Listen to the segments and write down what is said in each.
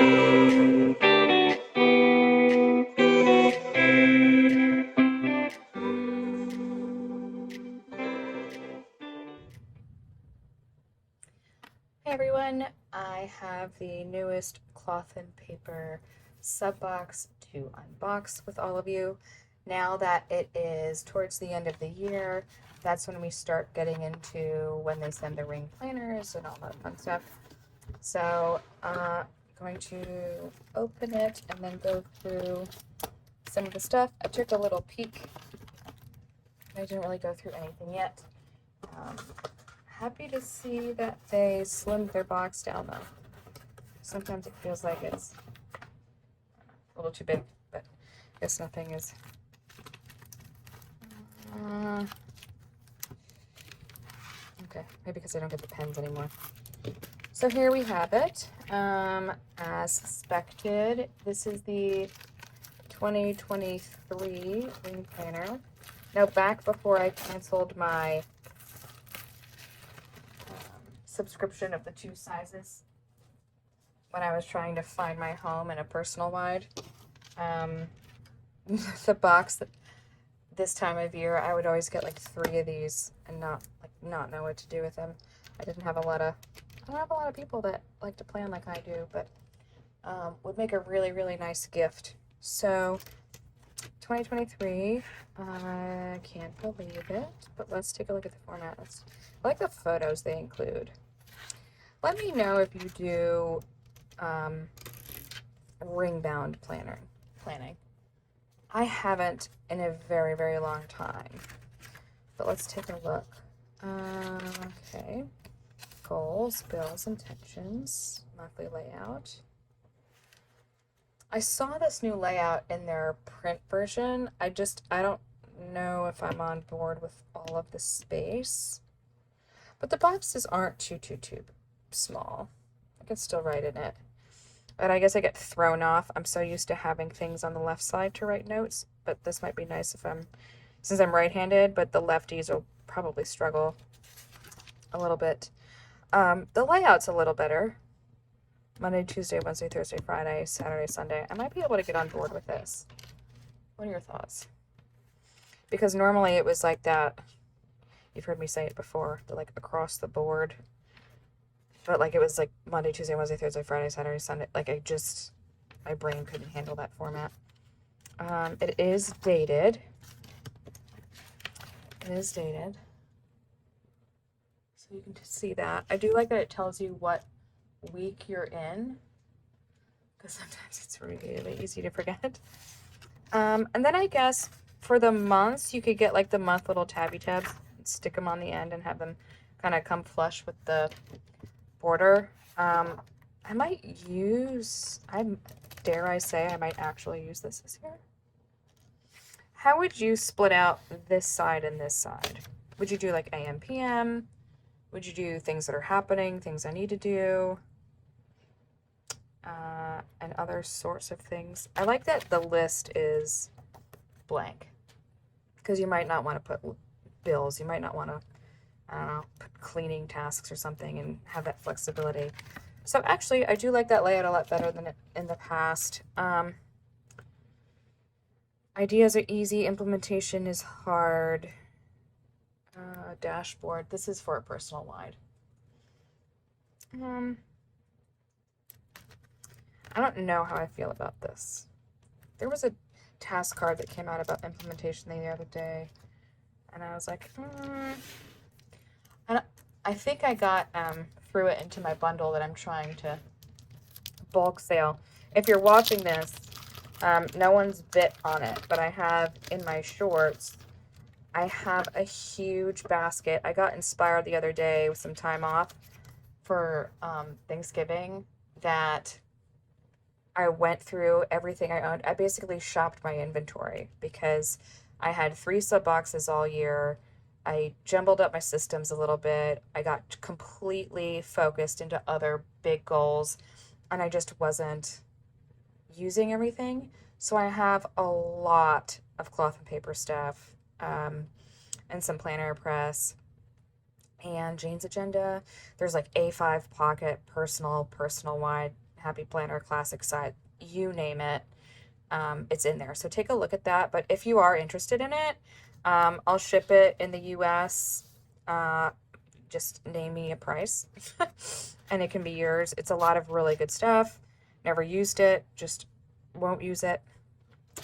Hey everyone, I have the newest cloth and paper sub box to unbox with all of you. Now that it is towards the end of the year, that's when we start getting into when they send the ring planners and all that fun stuff. So I'm going to open it and then go through some of the stuff. I took a little peek. I didn't really go through anything yet. Happy to see that they slimmed their box down though. Sometimes it feels like it's a little too big, but I guess nothing is. Okay, maybe because I don't get the pens anymore. So here we have it. As suspected, this is the 2023 ring planner. Now, back before I canceled my subscription of the 2 sizes, when I was trying to find my home in a personal wide, the box that this time of year I would always get like 3 of these and not know what to do with them. I don't have a lot of people that like to plan like I do, but would make a really nice gift. So 2023, I can't believe it, but let's take a look at the format. I like the photos they include. Let me know if you do ring-bound planning. I haven't in a very long time, but let's take a look. Okay, goals, bills, intentions, monthly layout. I saw this new layout in their print version. I don't know if I'm on board with all of the space, but the boxes aren't too small. I can still write in it. And I guess I get thrown off. I'm so used to having things on the left side to write notes, but this might be nice since I'm right-handed, but the lefties will probably struggle a little bit. The layout's a little better. Monday, Tuesday, Wednesday, Thursday, Friday, Saturday, Sunday. I might be able to get on board with this. What are your thoughts? Because normally it was like that. You've heard me say it before, like across the board. But like it was like Monday, Tuesday, Wednesday, Thursday, Friday, Saturday, Sunday. Like my brain couldn't handle that format. It is dated. So you can just see that. I do like that it tells you what week you're in, because sometimes it's really easy to forget. And then I guess for the months, you could get like the month little tabby tabs, and stick them on the end and have them kind of come flush with the border. I might dare I say I might actually use this year. How would you split out this side and this side? Would you do like AM, PM? Would you do things that are happening, things I need to do, and other sorts of things? I like that the list is blank, because you might not want to put bills. You might not want to, I don't know, put cleaning tasks or something and have that flexibility. So actually, I do like that layout a lot better than in the past. Ideas are easy, implementation is hard. Dashboard. This is for a personal wide. I don't know how I feel about this. There was a task card that came out about implementation the other day, and I was like, I think I got threw it into my bundle that I'm trying to bulk sale. If you're watching this, no one's bit on it, but I have in my shorts, I have a huge basket. I got inspired the other day with some time off for Thanksgiving, that I went through everything I owned. I basically shopped my inventory because I had 3 sub boxes all year. I jumbled up my systems a little bit. I got completely focused into other big goals, and I just wasn't using everything. So I have a lot of cloth and paper stuff, and some planner press and Jane's agenda. There's like A5 pocket, personal wide, Happy Planner, Classic Side, you name it. It's in there. So take a look at that. But if you are interested in it, I'll ship it in the US. Just name me a price and it can be yours. It's a lot of really good stuff. Never used it, just won't use it.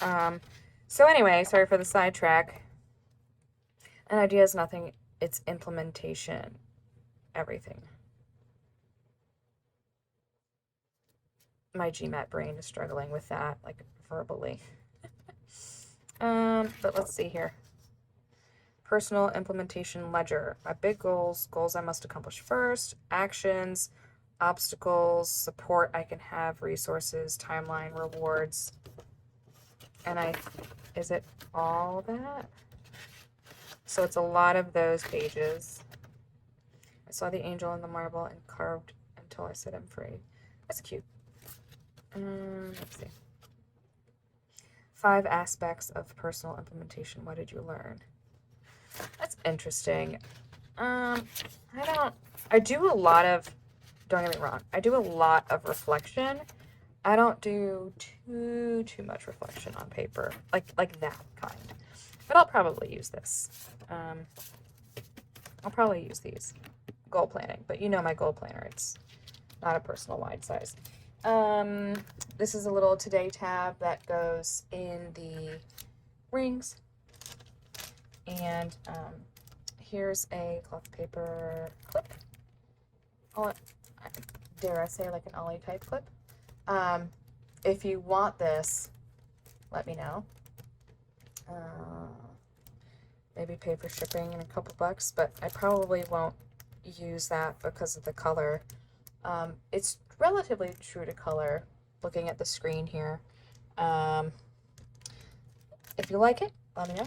So anyway, sorry for the sidetrack. An idea is nothing, it's implementation, everything. My GMAT brain is struggling with that, like verbally. But let's see here. Personal implementation ledger. My big goals, goals I must accomplish first, actions, obstacles, support I can have, resources, timeline, rewards. And is it all that? So it's a lot of those pages. I saw the angel in the marble and carved until I set him free. That's cute. Let's see. 5 aspects of personal implementation. What did you learn? That's interesting. I do a lot of, don't get me wrong, I do a lot of reflection. I don't do too much reflection on paper, like that kind. But I'll probably use this. I'll probably use these. Goal planning, but you know my goal planner, it's not a personal wide size. This is a little today tab that goes in the rings. And here's a cloth paper clip. Dare I say, like an Ollie type clip. If you want this, let me know. Maybe pay for shipping in a couple bucks, but I probably won't use that because of the color. It's relatively true to color, looking at the screen here. If you like it, let me know.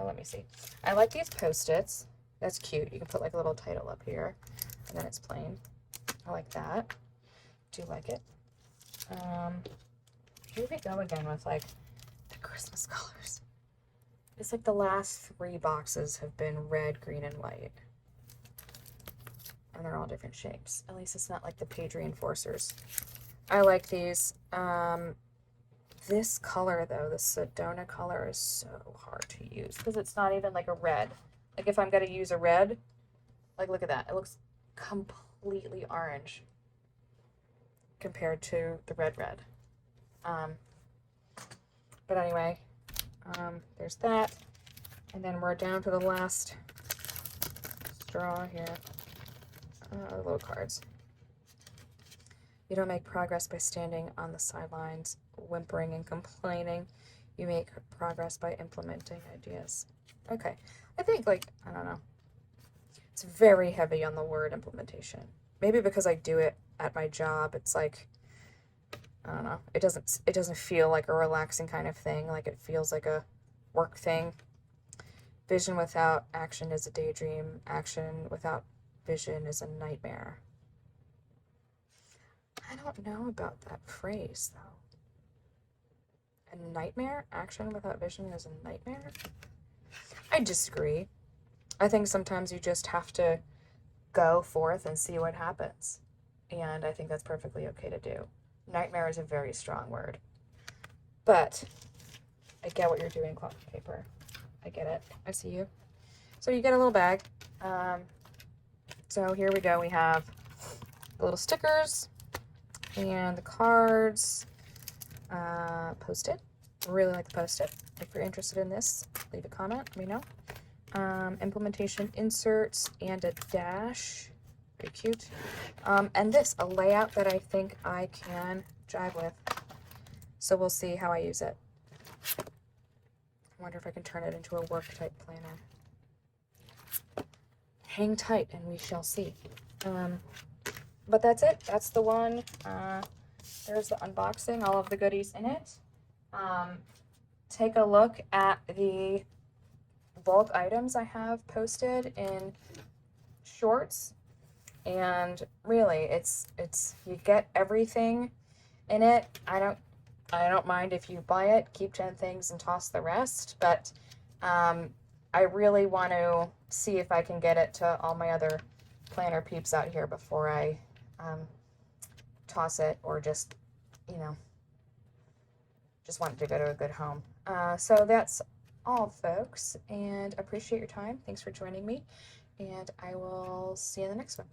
Let me see. I like these Post-its. That's cute. You can put like a little title up here, and then it's plain. I like that. Do like it. Here we go again with like the Christmas colors. It's like the last 3 boxes have been red, green, and white. And they're all different shapes. At least it's not like the page reinforcers. I like these. This color though, the Sedona color, is so hard to use because it's not even like a red. Like if I'm going to use a red, like look at that. It looks completely orange compared to the red. But anyway, there's that. And then we're down to the last straw here. Little cards. You don't make progress by standing on the sidelines, whimpering and complaining. You make progress by implementing ideas. Okay. I think, like, I don't know. It's very heavy on the word implementation. Maybe because I do it at my job, it's like, I don't know. It doesn't feel like a relaxing kind of thing. Like it feels like a work thing. Vision without action is a daydream. Action without vision is a nightmare. I don't know about that phrase, though. A nightmare? Action without vision is a nightmare? I disagree. I think sometimes you just have to go forth and see what happens. And I think that's perfectly okay to do. Nightmare is a very strong word. But I get what you're doing, cloth paper. I get it. I see you. So you get a little bag. So here we go. We have the little stickers and the cards. Post-it. Really like the Post-it. If you're interested in this, leave a comment. Let me know. Implementation inserts and a dash. Very cute. And this, a layout that I think I can jive with. So we'll see how I use it. I wonder if I can turn it into a work type planner. Hang tight and we shall see. But that's it. That's the one. There's the unboxing, all of the goodies in it. Take a look at the bulk items I have posted in shorts. And really, it's you get everything in it. I don't mind if you buy it, keep 10 things and toss the rest, but I really want to see if I can get it to all my other planner peeps out here before I toss it or just, you know, just want it to go to a good home. So that's all, folks, and appreciate your time. Thanks for joining me, and I will see you in the next one.